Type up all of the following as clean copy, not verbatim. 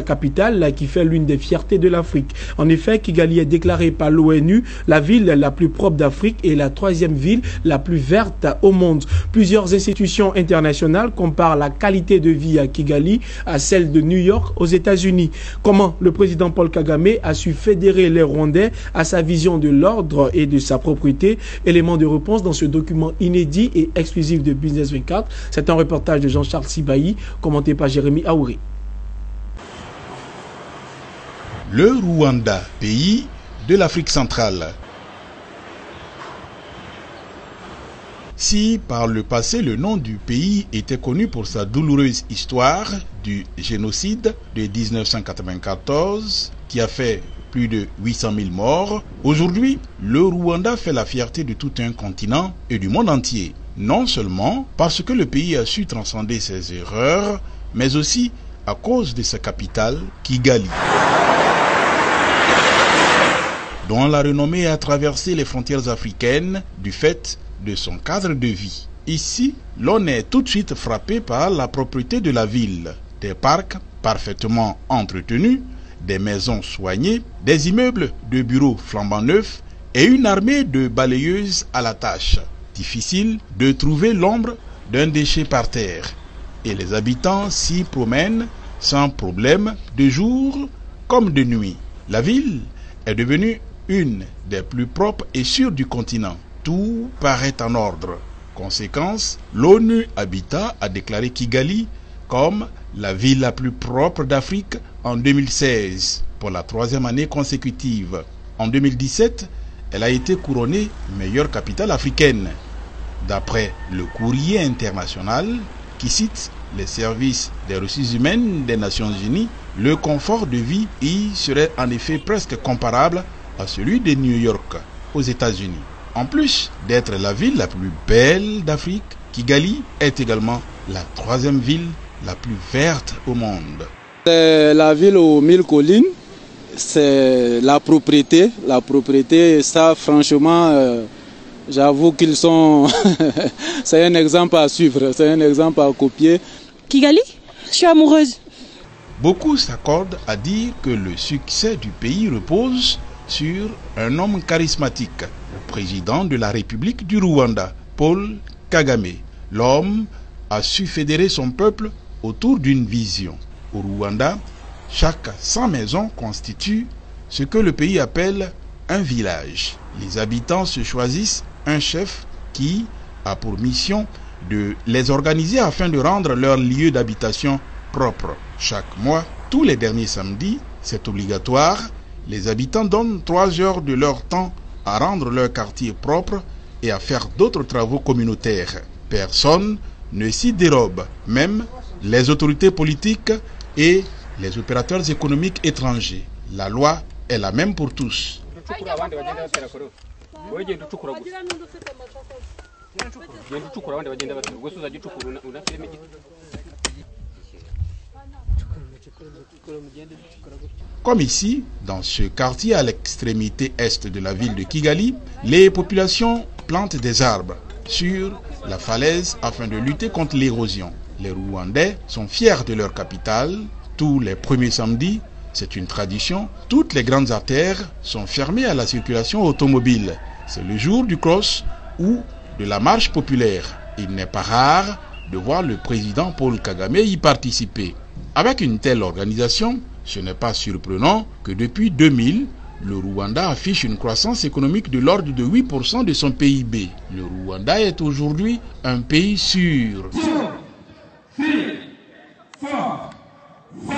La capitale qui fait l'une des fiertés de l'Afrique. En effet, Kigali est déclarée par l'ONU la ville la plus propre d'Afrique et la troisième ville la plus verte au monde. Plusieurs institutions internationales comparent la qualité de vie à Kigali à celle de New York aux États-Unis. Comment le président Paul Kagame a su fédérer les Rwandais à sa vision de l'ordre et de sa propriété? Élément de réponse dans ce document inédit et exclusif de Business 24. C'est un reportage de Jean-Charles Sibahi, commenté par Jérémy Aouri. Le Rwanda, pays de l'Afrique centrale. Si par le passé le nom du pays était connu pour sa douloureuse histoire du génocide de 1994 qui a fait plus de 800 000 morts, aujourd'hui le Rwanda fait la fierté de tout un continent et du monde entier. Non seulement parce que le pays a su transcender ses erreurs, mais aussi à cause de sa capitale, Kigali, dont la renommée a traversé les frontières africaines du fait de son cadre de vie. Ici, l'on est tout de suite frappé par la propreté de la ville, des parcs parfaitement entretenus, des maisons soignées, des immeubles de bureaux flambant neufs et une armée de balayeuses à la tâche. Difficile de trouver l'ombre d'un déchet par terre, et les habitants s'y promènent sans problème de jour comme de nuit. La ville est devenue une des plus propres et sûres du continent. Tout paraît en ordre. Conséquence, l'ONU Habitat a déclaré Kigali comme la ville la plus propre d'Afrique en 2016, pour la troisième année consécutive. En 2017, elle a été couronnée meilleure capitale africaine. D'après le Courrier international, qui cite les services des ressources humaines des Nations Unies, le confort de vie y serait en effet presque comparable à celui de New York, aux États-Unis. En plus d'être la ville la plus belle d'Afrique, Kigali est également la troisième ville la plus verte au monde. C'est la ville aux 1000 collines, c'est la propriété. La propriété, ça franchement, j'avoue qu'ils sont... c'est un exemple à suivre, c'est un exemple à copier. Kigali, je suis amoureuse. Beaucoup s'accordent à dire que le succès du pays repose sur un homme charismatique, le président de la République du Rwanda, Paul Kagame. L'homme a su fédérer son peuple autour d'une vision. Au Rwanda, chaque 100 maisons constitue ce que le pays appelle un village. Les habitants se choisissent un chef qui a pour mission de les organiser afin de rendre leur lieu d'habitation propre. Chaque mois, tous les derniers samedis, c'est obligatoire, les habitants donnent 3 heures de leur temps à rendre leur quartier propre et à faire d'autres travaux communautaires. Personne ne s'y dérobe, même les autorités politiques et les opérateurs économiques étrangers. La loi est la même pour tous. Comme ici, dans ce quartier à l'extrémité est de la ville de Kigali, les populations plantent des arbres sur la falaise afin de lutter contre l'érosion. Les Rwandais sont fiers de leur capitale. Tous les premiers samedis, c'est une tradition, toutes les grandes artères sont fermées à la circulation automobile. C'est le jour du cross ou de la marche populaire. Il n'est pas rare de voir le président Paul Kagame y participer. Avec une telle organisation, ce n'est pas surprenant que depuis 2000, le Rwanda affiche une croissance économique de l'ordre de 8% de son PIB. Le Rwanda est aujourd'hui un pays sûr. 2, 3, 4,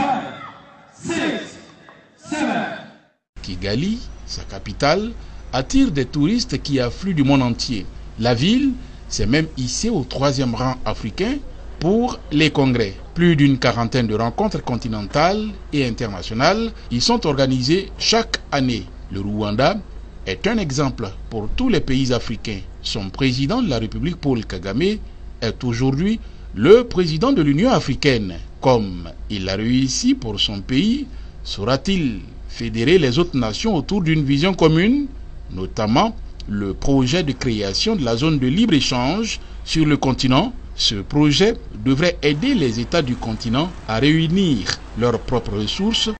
5, 6, 7. Kigali, sa capitale, attire des touristes qui affluent du monde entier. La ville s'est même hissée au 3e rang africain pour les congrès. Plus d'une quarantaine de rencontres continentales et internationales y sont organisées chaque année. Le Rwanda est un exemple pour tous les pays africains. Son président de la République, Paul Kagame, est aujourd'hui le président de l'Union africaine. Comme il a réussi pour son pays, saura-t-il fédérer les autres nations autour d'une vision commune, notamment le projet de création de la zone de libre-échange sur le continent Ce projet devrait aider les États du continent à réunir leurs propres ressources